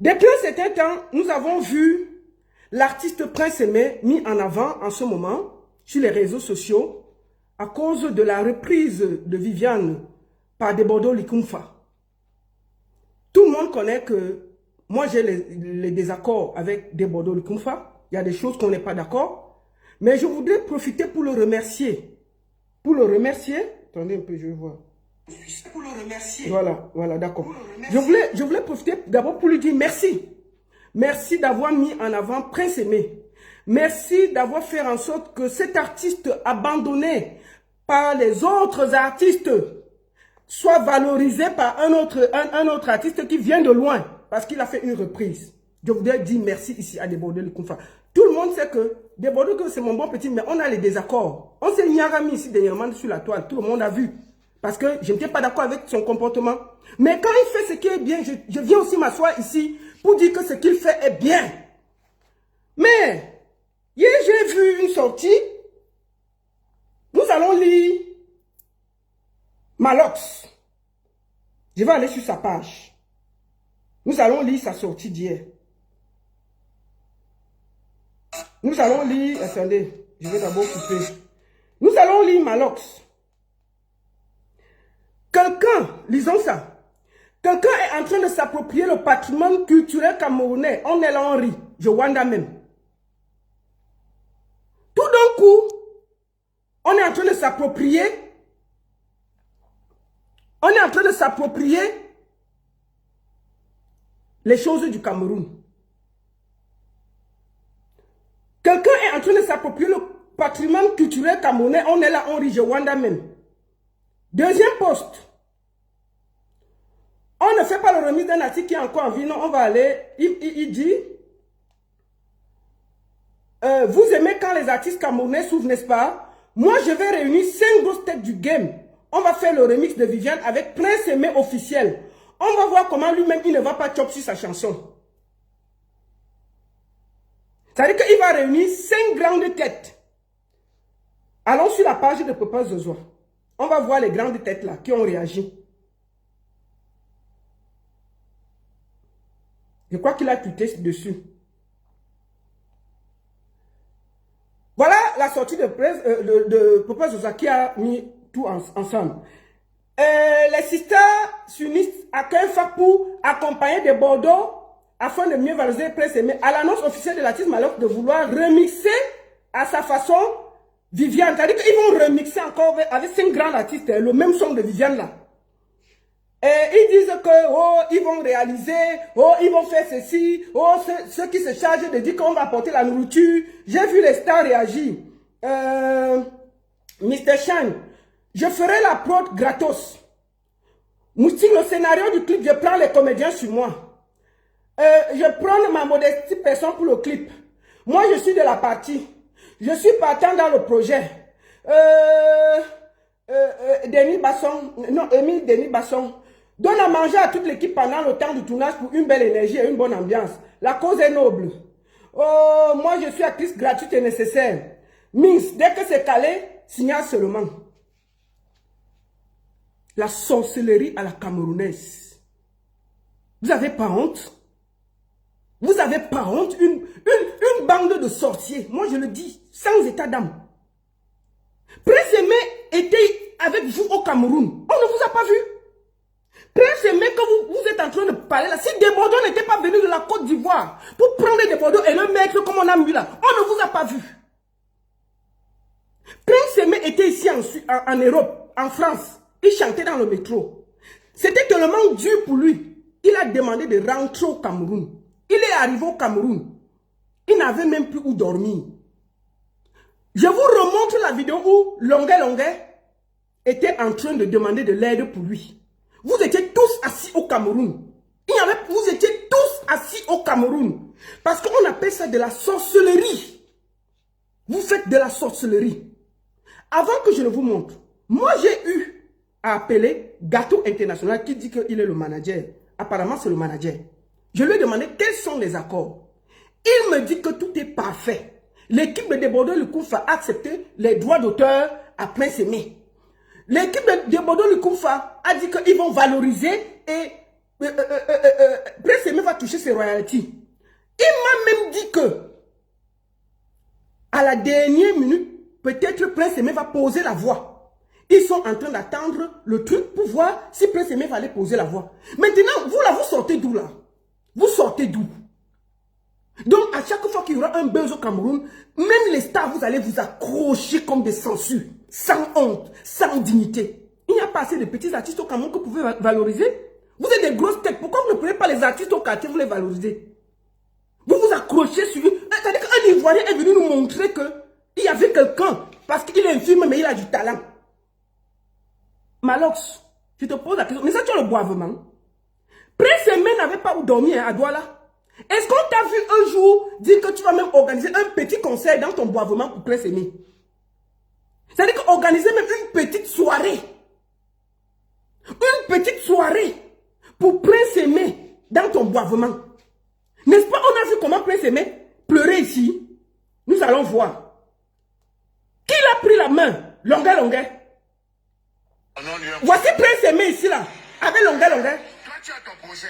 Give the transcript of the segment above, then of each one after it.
Depuis un certain temps, nous avons vu l'artiste Prince Aimé mis en avant en ce moment sur les réseaux sociaux à cause de la reprise de Viviane par Debordo Likumfa. Tout le monde connaît que moi j'ai les désaccords avec Debordo Likumfa. Il y a des choses qu'on n'est pas d'accord. Mais je voudrais profiter pour le remercier. Pour le remercier. Attendez un peu, je vois. Pour le remercier. Voilà, d'accord. Je voulais profiter d'abord pour lui dire merci. Merci d'avoir mis en avant Prince Aimé. Merci d'avoir fait en sorte que cet artiste abandonné par les autres artistes soit valorisé par un autre artiste qui vient de loin parce qu'il a fait une reprise. Je voudrais dire merci ici à Debordo Likumfa. Tout le monde sait que Debordo, c'est mon bon petit, mais on a les désaccords. On s'est mis ici dernièrement sur la toile. Tout le monde a vu. Parce que je n'étais pas d'accord avec son comportement. Mais quand il fait ce qui est bien, je viens aussi m'asseoir ici pour dire que ce qu'il fait est bien. Mais, hier j'ai vu une sortie. Nous allons lire Malox. Je vais aller sur sa page. Nous allons lire sa sortie d'hier. Nous allons lire... Attendez, je vais d'abord couper. Nous allons lire Malox. Quelqu'un, lisons ça. Quelqu'un est en train de s'approprier le patrimoine culturel camerounais. On est là, on rit. Je wanda même. Tout d'un coup, on est en train de s'approprier. On est en train de s'approprier les choses du Cameroun. Quelqu'un est en train de s'approprier le patrimoine culturel camerounais. On est là, on rit. Je wanda même. Deuxième poste. On ne fait pas le remise d'un article qui est encore en vie. Non, on va aller. Il dit, vous aimez quand les artistes camerounais s'ouvrent, n'est-ce pas? Moi, je vais réunir 5 grosses têtes du game. On va faire le remix de Viviane avec Prince Aimé officiel. On va voir comment lui-même, il ne va pas chop sur sa chanson. C'est-à-dire qu'il va réunir 5 grandes têtes. Allons sur la page de Papa Zozoa. On va voir les grandes têtes là qui ont réagi. Je crois qu'il a tweeté dessus. Voilà la sortie de Papa Zozoa qui a mis tout ensemble. Les sisters s'unissent à Kenfa pour accompagner des Bordeaux afin de mieux valoriser Prince Aimé. À l'annonce officielle de l'artiste Malox de vouloir remixer à sa façon Viviane. C'est-à-dire qu'ils vont remixer encore avec 5 grands artistes le même son de Viviane là. Et ils disent que, oh, ils vont réaliser, oh, ils vont faire ceci, oh, ceux qui se chargent de dire qu'on va apporter la nourriture. J'ai vu les stars réagir. Mr. Chan, je ferai la prod gratos. Moustique, le scénario du clip, je prends les comédiens sur moi. Je prends ma modestie personne pour le clip. Moi, je suis de la partie. Je suis partant dans le projet. Denis Basson, non, Émile Denis Basson, donne à manger à toute l'équipe pendant le temps du tournage pour une belle énergie et une bonne ambiance. La cause est noble. Oh, moi, je suis actrice gratuite et nécessaire. Mince, dès que c'est calé, signale seulement. La sorcellerie à la camerounaise. Vous n'avez pas honte? Vous n'avez pas honte? Une bande de sorciers, moi je le dis, sans état d'âme. Prince Aimé était avec vous au Cameroun. On ne vous a pas vu. Prince Aimé, que vous êtes en train de parler là, si Debordo n'était pas venu de la Côte d'Ivoire pour prendre Debordo et le mettre comme on a mis là, on ne vous a pas vu. Prince Aimé était ici en Europe, en France. Il chantait dans le métro. C'était tellement dur pour lui. Il a demandé de rentrer au Cameroun. Il est arrivé au Cameroun. Il n'avait même plus où dormir. Je vous remontre la vidéo où Longuet était en train de demander de l'aide pour lui. Vous étiez tous assis au Cameroun. Vous étiez tous assis au Cameroun. Parce qu'on appelle ça de la sorcellerie. Vous faites de la sorcellerie. Avant que je ne vous montre, moi j'ai eu à appeler Gâteau International qui dit qu'il est le manager. Apparemment c'est le manager. Je lui ai demandé quels sont les accords. Il me dit que tout est parfait. L'équipe de Debordo Likumfa a accepté les droits d'auteur à Prince Aimé. L'équipe de Debordo Likumfa a dit qu'ils vont valoriser et Prince Aimé va toucher ses royalties. Il m'a même dit que, à la dernière minute, peut-être Prince Aimé va poser la voix. Ils sont en train d'attendre le truc pour voir si Prince Aimé va aller poser la voix. Maintenant, vous là, vous sortez d'où là? Vous sortez d'où? Donc, à chaque fois qu'il y aura un buzz au Cameroun, même les stars, vous allez vous accrocher comme des sangsues, sans honte, sans dignité. Il n'y a pas assez de petits artistes au Cameroun que vous pouvez valoriser. Vous êtes des grosses têtes. Pourquoi vous ne prenez pas les artistes au quartier, vous les valorisez? Vous vous accrochez sur eux. C'est-à-dire qu'un Ivoirien est venu nous montrer qu'il y avait quelqu'un, parce qu'il est infirme, mais il a du talent. Malox, je te pose la question. Mais ça, tu as le boivement. Prince Aimé n'avait pas où dormir à Douala. Est-ce qu'on t'a vu un jour dire que tu vas même organiser un petit concert dans ton boivement pour Prince Aimé? C'est-à-dire qu'organiser même une petite soirée. Une petite soirée pour Prince Aimé dans ton boivement. N'est-ce pas? On a vu comment Prince Aimé pleurait ici. Nous allons voir. Qui l'a pris la main? Longuet, Longuet. Voici Prince Aimé ici là. Avec Longuet, Longuet. Toi, tu as ton projet.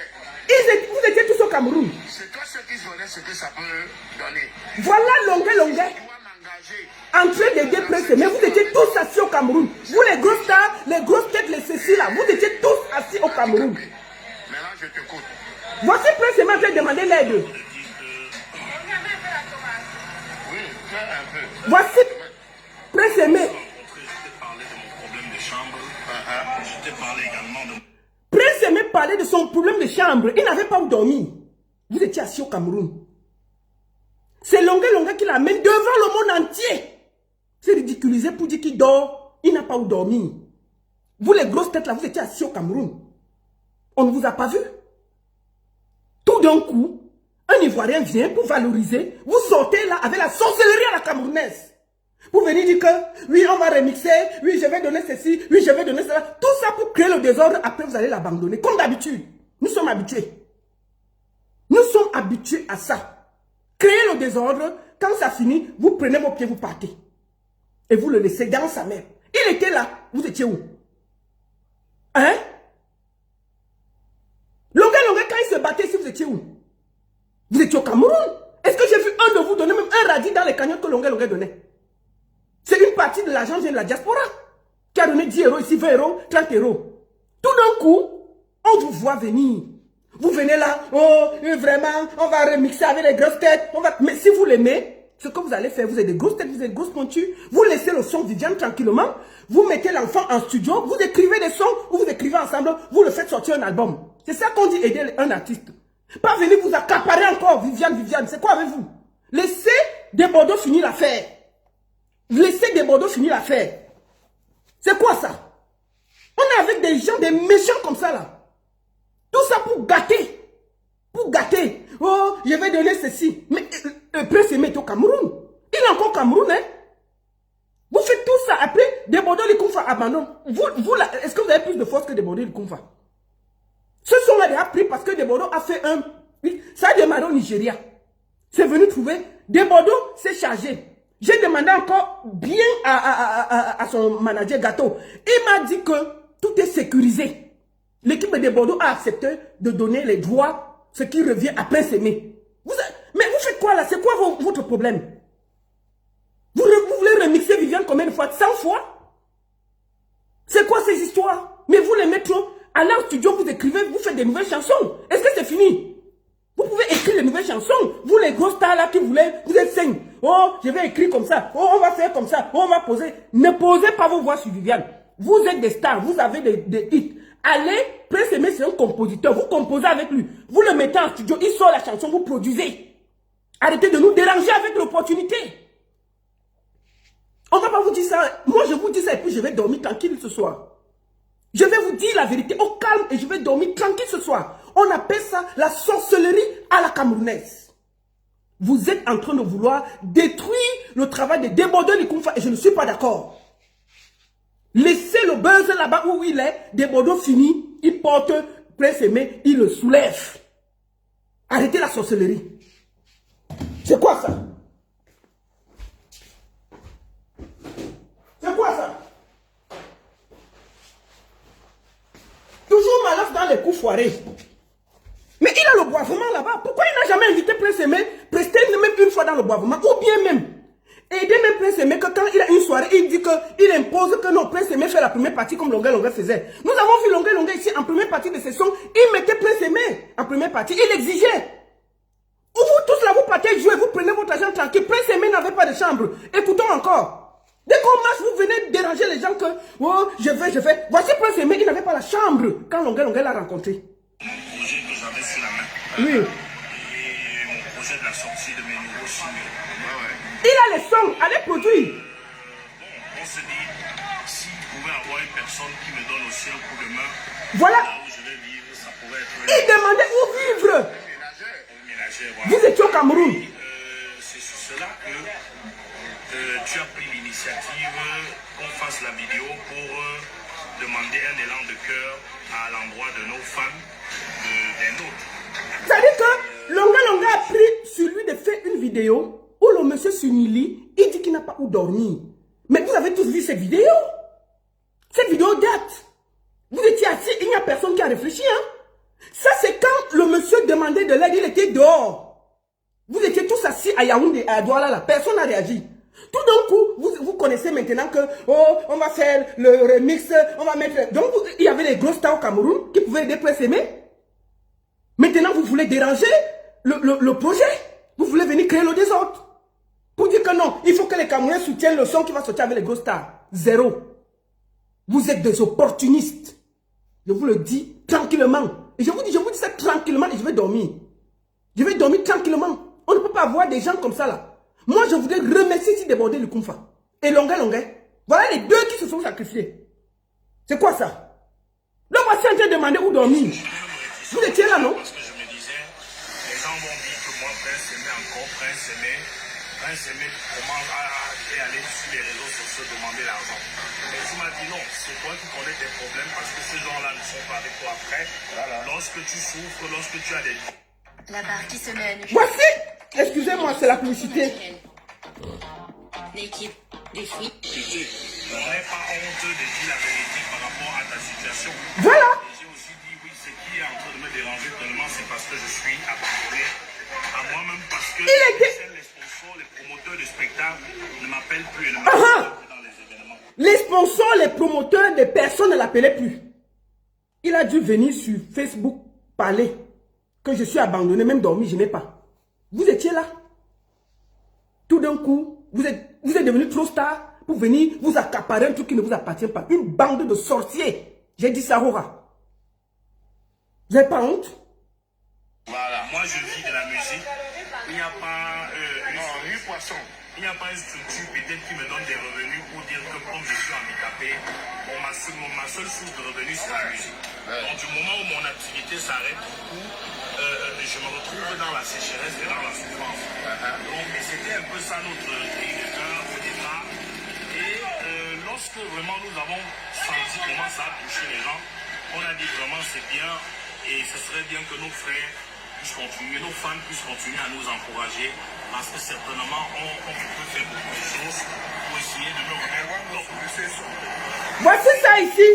Vous étiez tous au Cameroun. C'est toi ceux qui donnaient ce que ça peut donner. Voilà Longuet, Longuet. En train d'aider Prince Aimé. Vous étiez tous assis au Cameroun. Vous les grosses stars, les grosses têtes, les ceci là. Vous étiez tous assis au Cameroun. Maintenant, je t'écoute. Voici Prince Aimé qui a demandé l'aide. Oui, fais un peu. Voici Prince Aimé. Je t'ai parlé également de... Prince Aimé parlait de son problème de chambre. Il n'avait pas où dormir. Vous étiez assis au Cameroun. C'est Longuet Longuet qui l'amène devant le monde entier. C'est ridiculisé pour dire qu'il dort. Il n'a pas où dormir. Vous les grosses têtes là, vous étiez assis au Cameroun. On ne vous a pas vu. Tout d'un coup, un Ivoirien vient pour valoriser. Vous sortez là avec la sorcellerie à la camerounaise. Vous venez dire que, oui, on va remixer, oui, je vais donner ceci, oui, je vais donner cela. Tout ça pour créer le désordre, après vous allez l'abandonner. Comme d'habitude. Nous sommes habitués. Nous sommes habitués à ça. Créer le désordre, quand ça finit, vous prenez vos pieds, vous partez. Et vous le laissez dans sa main. Il était là. Vous étiez où? Hein? Longuet, quand il se battait ici, vous étiez où? Vous étiez au Cameroun. Est-ce que j'ai vu un de vous donner même un radis dans les cagnottes que Longuet donnait? C'est une partie de l'argent de la diaspora qui a donné 10 euros ici, 20 euros, 30 euros. Tout d'un coup, on vous voit venir. Vous venez là, oh, vraiment, on va remixer avec les grosses têtes. Mais si vous l'aimez, ce que vous allez faire, vous êtes des grosses têtes, vous êtes des grosses pointues. Vous laissez le son Viviane tranquillement. Vous mettez l'enfant en studio, vous écrivez des sons, ou vous écrivez ensemble, vous le faites sortir un album. C'est ça qu'on dit aider un artiste. Pas venir vous accaparer encore, Viviane, c'est quoi avec vous? Laissez des Bordeaux finir l'affaire. Laissez des Bordeaux finir l'affaire. C'est quoi ça? On est avec des gens, des méchants comme ça là. Tout ça pour gâter. Pour gâter. Oh, je vais donner ceci. Mais le Prince Aimé est au Cameroun. Il est encore au Cameroun, hein? Vous faites tout ça. Après, Desbordeaux Likumfa abandonne. Vous là, est-ce que vous avez plus de force que Desbordeaux Likumfa? Ce sont-là déjà pris parce que Desbordeaux a fait un... Ça a démarré au Nigeria. C'est venu trouver. Desbordeaux s'est chargé. J'ai demandé encore bien à son manager Gâteau. Il m'a dit que tout est sécurisé. L'équipe de Bordeaux a accepté de donner les droits, ce qui revient à Prince Aimé. Mais vous faites quoi là? C'est quoi votre problème? Vous voulez remixer Viviane combien de fois? 100 fois? C'est quoi ces histoires? Mais vous les mettez à leur studio, vous écrivez, vous faites des nouvelles chansons. Est-ce que c'est fini? Vous pouvez écrire des nouvelles chansons. Vous les gros stars là qui voulez, vous êtes 5. Oh, je vais écrire comme ça. Oh, on va faire comme ça. Oh, on va poser. Ne posez pas vos voix sur Viviane. Vous êtes des stars, vous avez des hits. Allez, Prince Aimé, c'est un compositeur. Vous composez avec lui. Vous le mettez en studio, il sort la chanson, vous produisez. Arrêtez de nous déranger avec l'opportunité. On ne va pas vous dire ça. Moi, je vous dis ça et puis je vais dormir tranquille ce soir. Je vais vous dire la vérité au calme et je vais dormir tranquille ce soir. On appelle ça la sorcellerie à la camerounaise. Vous êtes en train de vouloir détruire le travail de Desbordeaux Likumfa et je ne suis pas d'accord. Laissez le buzz là-bas où il est. Desbordeaux fini, il porte Prince Aimé, il le soulève. Arrêtez la sorcellerie. C'est quoi ça? C'est quoi ça? Toujours malheur dans les coups foirés. y a le boivement là-bas. Pourquoi il n'a jamais invité Prince Aimé, prester même une fois dans le boivement, ou bien même aider même Prince Aimé que quand il a une soirée, il dit qu'il impose que non, Prince Aimé fait la première partie comme Longuet Longuet faisait. Nous avons vu Longuet Longuet ici en première partie de session, il mettait Prince Aimé en première partie, il exigeait. Ou vous tous là, vous partez jouer, vous prenez votre argent tranquille. Prince Aimé n'avait pas de chambre. Écoutons encore. Dès qu'on marche, vous venez déranger les gens que, oh, je vais. Voici Prince Aimé, il n'avait pas la chambre quand Longuet Longuet l'a rencontré. Mon projet que j'avais sur la main. Oui. Et mon projet de la sortie de mes nouveaux singles. Ouais. Il a les sons, allez produire. On se dit, s'il pouvait avoir une personne qui me donne aussi un coup de main, Voilà. là où je vais vivre, ça pourrait être... Il demandait où vivre. Ménagère, voilà. Vous étiez au Cameroun. C'est sur cela que tu as pris l'initiative qu'on fasse la vidéo pour demander un élan de cœur à l'endroit de nos fans, des nôtres. C'est-à-dire que Longa Longa a pris sur lui de faire une vidéo où le monsieur s'humilie, il dit qu'il n'a pas où dormir. Mais vous avez tous vu cette vidéo. Cette vidéo date. Vous étiez assis, il n'y a personne qui a réfléchi. Hein? Ça, c'est quand le monsieur demandait de l'aide, il était dehors. Vous étiez tous assis à Yaoundé, à Douala, là. Personne n'a réagi. Tout d'un coup, vous connaissez maintenant que, oh, on va faire le remix, on va mettre... Donc, il y avait les gros stars au Cameroun qui pouvaient aider Prince Aimé. Maintenant, vous voulez déranger le projet. Vous voulez venir créer le désordre. Pour dire que non, il faut que les Camerounais soutiennent le son qui va sortir avec les gros stars. Zéro. Vous êtes des opportunistes. Je vous le dis tranquillement. Et je vous dis ça tranquillement et je vais dormir. Je vais dormir tranquillement. On ne peut pas avoir des gens comme ça là. Moi, je voudrais remercier ici Débordé Lukumfa et Longuet Longuet. Voilà les deux qui se sont sacrifiés. C'est quoi ça? Le voici en train de demander où dormir. Vous étiez là, non? Parce que je me disais, les gens vont dire que moi, Prince Aimé, encore Prince Aimé, comment aller sur les réseaux sociaux demander l'argent. Mais tu m'as dit non, c'est toi qui connais tes problèmes parce que ces gens-là ne sont pas avec toi après. Voilà. Lorsque tu souffres, lorsque tu as des... La barre qui se mène. Voici. Excusez-moi, c'est la publicité. L'équipe des fruits. On n'est pas honte de dire la vérité par rapport à ta situation. Voilà. Et j'ai aussi dit oui, ce qui est en train de me déranger tellement, c'est parce que je suis abandonné à moi-même parce que les sponsors, les promoteurs de spectacles ne m'appellent plus et ne m'appellent plus dans les événements. Les sponsors, les promoteurs, des personnes ne l'appelaient plus. Il a dû venir sur Facebook parler que je suis abandonné, même dormi, je n'ai pas. Vous étiez là. Tout d'un coup, vous êtes devenu trop star pour venir vous accaparer un truc qui ne vous appartient pas. Une bande de sorciers. J'ai dit ça, Rora. Vous n'avez pas honte? Voilà. Moi, je vis de la musique. Il n'y a pas il n'y a pas une structure peut-être qui me donne des revenus pour dire que comme je suis handicapé, bon, ma seule source de revenus, c'est la musique. Donc, du moment où mon activité s'arrête, je me retrouve dans la sécheresse et dans la souffrance. Donc, c'était un peu ça notre cri de cœur au départ. Et lorsque vraiment nous avons senti comment ça a touché les gens, on a dit vraiment c'est bien et ce serait bien que nos frères puissent continuer, nos fans puissent continuer à nous encourager parce que certainement on peut faire beaucoup de choses pour essayer de nous remettre. Voici ça ici.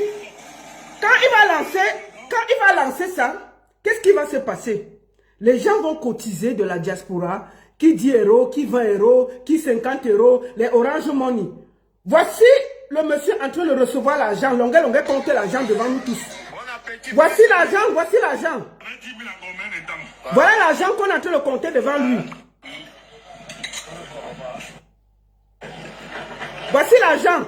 Quand il va lancer ça, qu'est-ce qui va se passer? Les gens vont cotiser de la diaspora, qui 10 euros, qui 20 euros, qui 50 euros, les Orange Money. Voici le monsieur en train de recevoir l'argent. Longuet Longuet compte l'argent devant nous tous. Voici l'argent, voici l'argent. Voilà l'argent qu'on est en train de compter devant lui. Voici l'argent.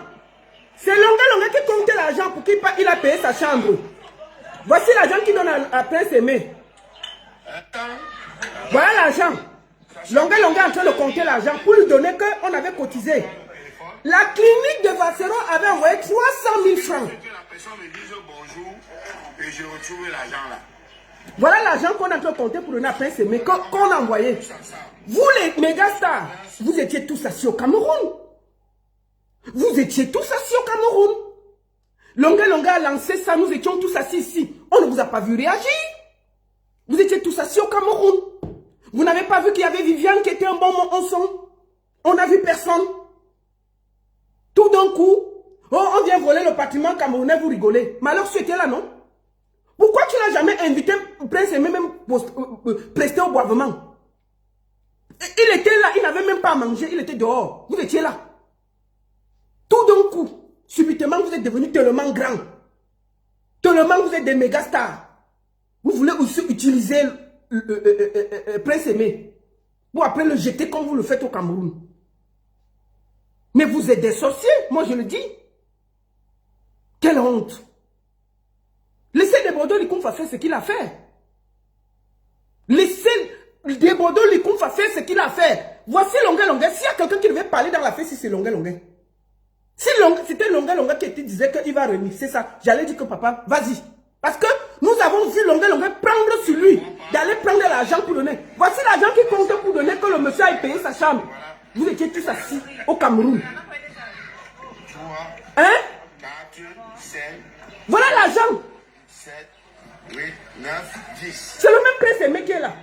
C'est Longuet Longuet qui compte l'argent pour qu'il a payé sa chambre. Voici l'argent qu'il donne à Prince Aimé. Voilà l'argent. Longuet Longuet est en train de compter l'argent pour lui donner qu'on avait cotisé. La clinique de Vassero avait envoyé 300 000 francs. La personne me dise bonjour et je retrouve l'argent là. Voilà l'argent qu'on a compté pour donner à Prince Aimé, qu'on a envoyé. Vous les méga stars, vous étiez tous assis au Cameroun. Vous étiez tous assis au Cameroun. Longuet Longuet a lancé ça, nous étions tous assis ici. On ne vous a pas vu réagir. Vous étiez tous assis au Cameroun. Vous n'avez pas vu qu'il y avait Viviane qui était un bon mot en son. On n'a vu personne. Tout d'un coup, oh, on vient voler le patrimoine camerounais, vous rigolez. Mais alors tu étais là, non? Pourquoi tu n'a jamais invité Prince Aimé même prester au boivement. Il était là, il n'avait même pas à manger, il était dehors. Vous étiez là. Tout d'un coup, subitement, vous êtes devenus tellement grands. Tellement vous êtes des méga stars. Vous voulez aussi utiliser Prince Aimé pour après le jeter comme vous le faites au Cameroun. Mais vous êtes des sorciers, moi je le dis. Quelle honte. Laissez Desbordeaux Likonfa faire ce qu'il a fait. Laissez Desbordeaux Likonfa faire ce qu'il a fait. Voici Longuet Longuet. S'il y a quelqu'un qui devait parler dans la fête, c'est Longuet Longuet. Si c'était Longuet Longuet qui disait qu'il va remixer ça, j'allais dire que papa, vas-y. Parce que nous avons vu Longuet Longuet prendre sur lui, d'aller prendre l'argent pour donner. Voici l'argent qui compte pour donner que le monsieur a payé sa chambre. Vous étiez tous assis au Cameroun. 3, Hein? 4, 7, Voilà l'argent. 7, 8, 9, 10. C'est le même Prince Aimé qui est là.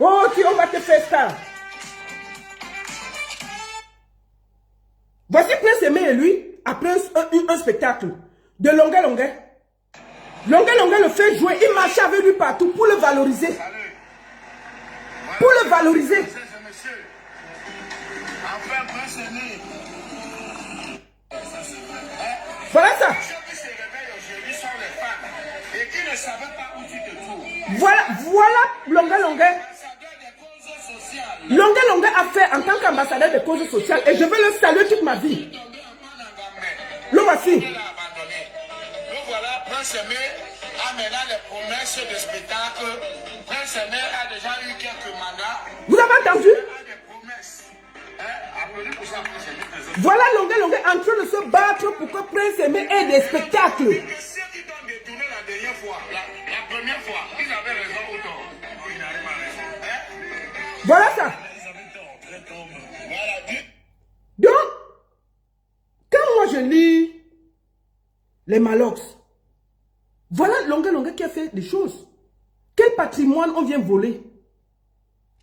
Oh, on va te faire ça. Voici Prince Aimé et lui, après un spectacle de Longuet Longuet. Longuet Longuet le fait jouer, il marchait avec lui partout pour le valoriser. Pour le valoriser. Enfin, Prince Aimé. Voilà ça. Ceux qui se réveillent aujourd'hui sont les femmes et qui ne savaient pas où tu te trouves. Voilà Longuet Longuet. Longuet Longuet a fait en tant qu'ambassadeur des causes sociales et je vais le saluer toute ma vie. Le voici. Nous voilà, Prince Aimé a maintenant les promesses de spectacle. Prince Aimé a déjà eu quelques mandats. Vous avez entendu? Il a des promesses. Appelez pour ça, Prince Aimé. Voilà Longuet Longuet en train de se battre pour que Prince Aimé ait des spectacles. Ceux qui t'ont détourné la dernière fois, la première fois, ils avaient raison ou tort. Ils n'avaient pas raison. Voilà ça. Voilà. Donc, quand moi je lis les Malox, voilà Longuet Longuet qui a fait des choses. Quel patrimoine on vient voler?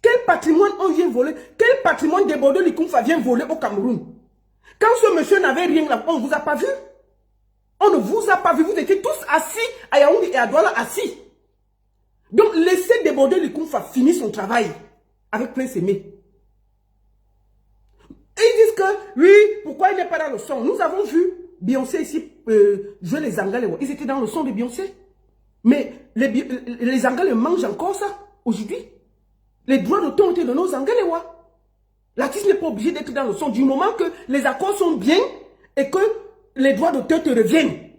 Quel patrimoine on vient voler? Quel patrimoine Desbordeaux Likonfa vient voler au Cameroun? Quand ce monsieur n'avait rien là, on ne vous a pas vu? On ne vous a pas vu. Vous étiez tous assis à Yaoundé et à Douala assis. Donc, laissez Desbordeaux Likonfa finir son travail avec Prince Aimé. Et ils disent que, oui, pourquoi il n'est pas dans le son? Nous avons vu Beyoncé ici jouer les Angalewa. Ils étaient dans le son de Beyoncé. Mais les Angalewa mangent encore ça aujourd'hui. Les droits d'auteur ont été donnés aux Angalewa. L'artiste n'est pas obligé d'être dans le son du moment que les accords sont bien et que les droits d'auteur te reviennent.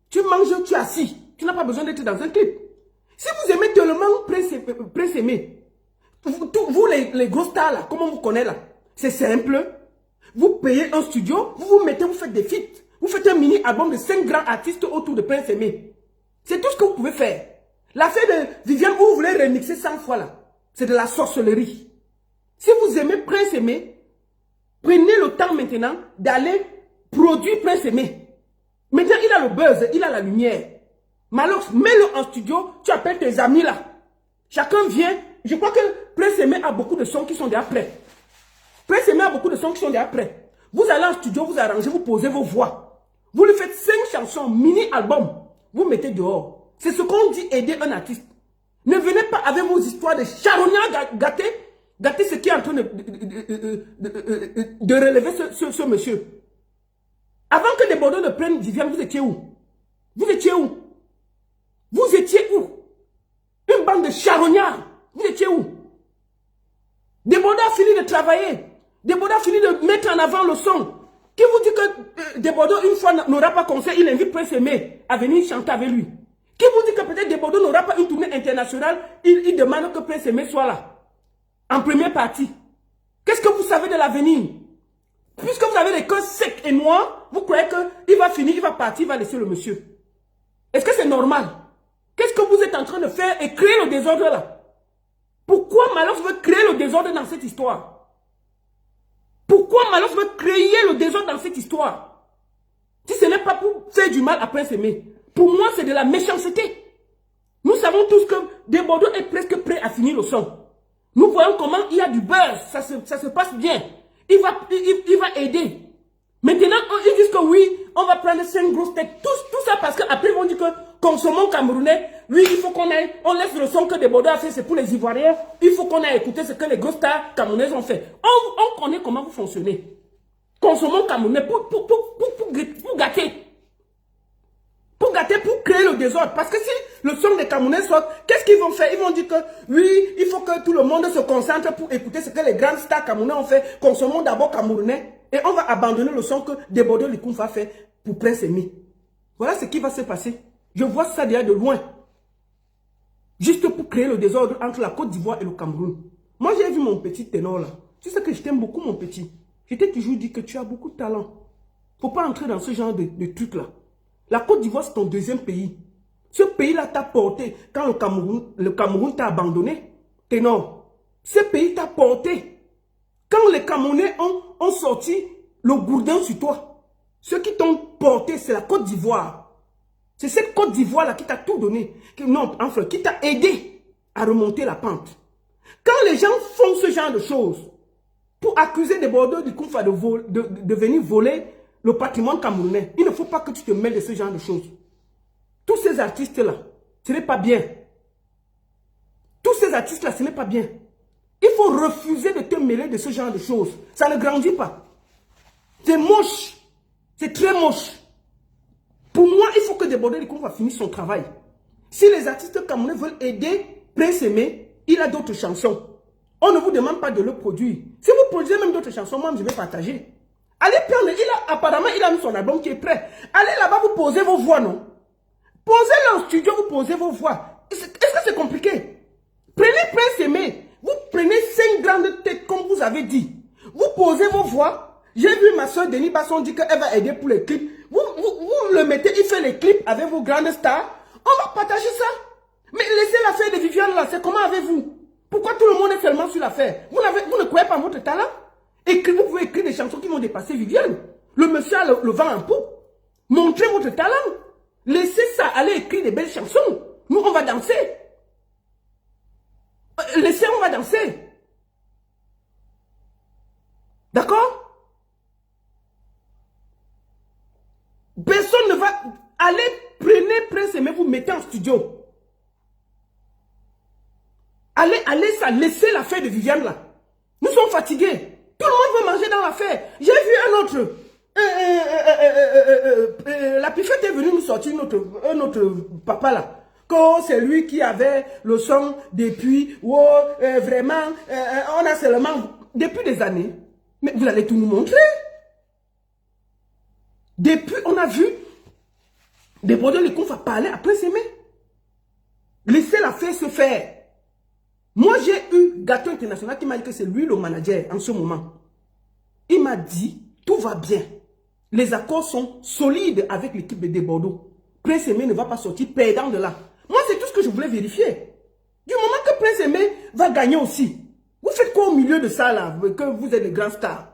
Tu manges, tu es assis. Tu n'as pas besoin d'être dans un clip. Si vous aimez tellement Prince Aimé, vous les gros stars là, comment vous connaissez là? C'est simple. Vous payez un studio, vous faites des feats. Vous faites un mini-album de 5 grands artistes autour de Prince Aimé. C'est tout ce que vous pouvez faire. L'affaire de Viviane où vous voulez remixer 100 fois là, c'est de la sorcellerie. Si vous aimez Prince Aimé, prenez le temps maintenant d'aller produire Prince Aimé. Maintenant, il a le buzz, il a la lumière. Malox, mets-le en studio, tu appelles tes amis là. Chacun vient. Je crois que Prince Aimé a beaucoup de sons qui sont déjà prêts. Prince Aimé a beaucoup de sons qui sont déjà prêts. Vous allez en studio, vous arrangez, vous posez vos voix. Vous lui faites 5 chansons, mini-album. Vous mettez dehors. C'est ce qu'on dit aider un artiste. Ne venez pas avec vos histoires de charognards gâter ce qui est en train de relever ce monsieur. Avant que Desbordeaux ne prenne Viviane, vous étiez où? Vous étiez où? Vous étiez où? Une bande de charognards. Vous étiez où? Desbordeaux a fini de travailler. Desbordeaux a fini de mettre en avant le son. Qui vous dit que Desbordeaux, une fois, n'aura pas conseil, il invite Prince Aimé à venir chanter avec lui? Qui vous dit que peut-être Desbordeaux n'aura pas une tournée internationale, il demande que Prince Aimé soit là, en première partie? Qu'est-ce que vous savez de l'avenir? Puisque vous avez les cœurs secs et noirs, vous croyez qu'il va finir, il va partir, il va laisser le monsieur. Est-ce que c'est normal? Qu'est-ce que vous êtes en train de faire et créer le désordre là? Pourquoi Malox veut créer le désordre dans cette histoire? Pourquoi Malox veut créer le désordre dans cette histoire? Si ce n'est pas pour faire du mal à Prince Aimé, pour moi c'est de la méchanceté. Nous savons tous que Desbordeaux est presque prêt à finir le son. Nous voyons comment il y a du buzz, ça se passe bien. Il va aider. Maintenant, ils disent que oui, on va prendre 5 grosses têtes. Tout ça parce qu'après, ils vont dire que consommons camerounais. Oui, il faut qu'on aille. On laisse le son que des Bordeaux a fait, c'est pour les Ivoiriens. Il faut qu'on aille écouter ce que les grosses stars camerounaises ont fait. On connaît comment vous fonctionnez. Consommons camerounais pour gâter. Pour gâter, pour créer le désordre. Parce que si le son des Camerounais sort, qu'est-ce qu'ils vont faire? Ils vont dire que oui, il faut que tout le monde se concentre pour écouter ce que les grandes stars camerounais ont fait. Consommons d'abord camerounais. Et on va abandonner le son que Desbordeaux Likoum va faire pour Prince Aimé. Voilà ce qui va se passer. Je vois ça déjà de loin. Juste pour créer le désordre entre la Côte d'Ivoire et le Cameroun. Moi, j'ai vu mon petit ténor là. Tu sais que je t'aime beaucoup, mon petit. Je t'ai toujours dit que tu as beaucoup de talent. Faut pas entrer dans ce genre de trucs là. La Côte d'Ivoire, c'est ton deuxième pays. Ce pays-là t'a porté quand le Cameroun t'a abandonné. Ténor. Ce pays t'a porté. Quand les Camerounais ont sorti le gourdin sur toi, ceux qui t'ont porté, c'est la Côte d'Ivoire. C'est cette Côte d'Ivoire-là qui t'a tout donné. Qui t'a aidé à remonter la pente. Quand les gens font ce genre de choses, pour accuser des Bordeaux du Koumfa de venir voler le patrimoine camerounais, il ne faut pas que tu te mêles de ce genre de choses. Tous ces artistes-là, ce n'est pas bien. Tous ces artistes-là, ce n'est pas bien. Il faut refuser de te mêler de ce genre de choses. Ça ne grandit pas. C'est moche. C'est très moche. Pour moi, il faut que Desbordeaux Likoum finisse son travail. Si les artistes camerounais veulent aider Prince Aimé, il a d'autres chansons. On ne vous demande pas de le produire. Si vous produisez même d'autres chansons, moi, je vais partager. Allez prendre, apparemment, il a mis son album qui est prêt. Allez là-bas, vous posez vos voix, non? Posez-le au studio, vous posez vos voix. Est-ce que c'est compliqué? Prenez Prince Aimé. Vous prenez 5 grandes têtes, comme vous avez dit. Vous posez vos voix. J'ai vu ma soeur Denis Basson dire qu'elle va aider pour les clips. Vous le mettez, il fait les clips avec vos grandes stars. On va partager ça. Mais laissez l'affaire de Viviane là, c'est comment avez-vous? Pourquoi tout le monde est seulement sur l'affaire? Vous ne croyez pas en votre talent? Vous pouvez écrire des chansons qui vont dépasser Viviane. Le monsieur a le vent en poupe. Montrez votre talent. Laissez ça, allez écrire des belles chansons. Nous, on va danser. Laissez, on va danser. D'accord? Personne ne va... Allez, prenez Prince Aimé, vous mettez en studio. Allez, ça, laissez l'affaire de Viviane là. Nous sommes fatigués. Tout le monde veut manger dans l'affaire. J'ai vu un autre. La Pifette est venue nous sortir un autre papa là. Que c'est lui qui avait le son depuis. Vraiment, on a seulement. Depuis des années. Mais vous allez tout nous montrer. Depuis, on a vu. Desbordeaux Likoum va parler après s'aimer. Laissez l'affaire se faire. Moi, j'ai eu Gâteau International qui m'a dit que c'est lui le manager en ce moment. Il m'a dit, tout va bien. Les accords sont solides avec l'équipe de Desbordeaux. Prince Aimé ne va pas sortir perdant de là. Moi, c'est tout ce que je voulais vérifier. Du moment que Prince Aimé va gagner aussi. Vous faites quoi au milieu de ça là, que vous êtes les grands stars?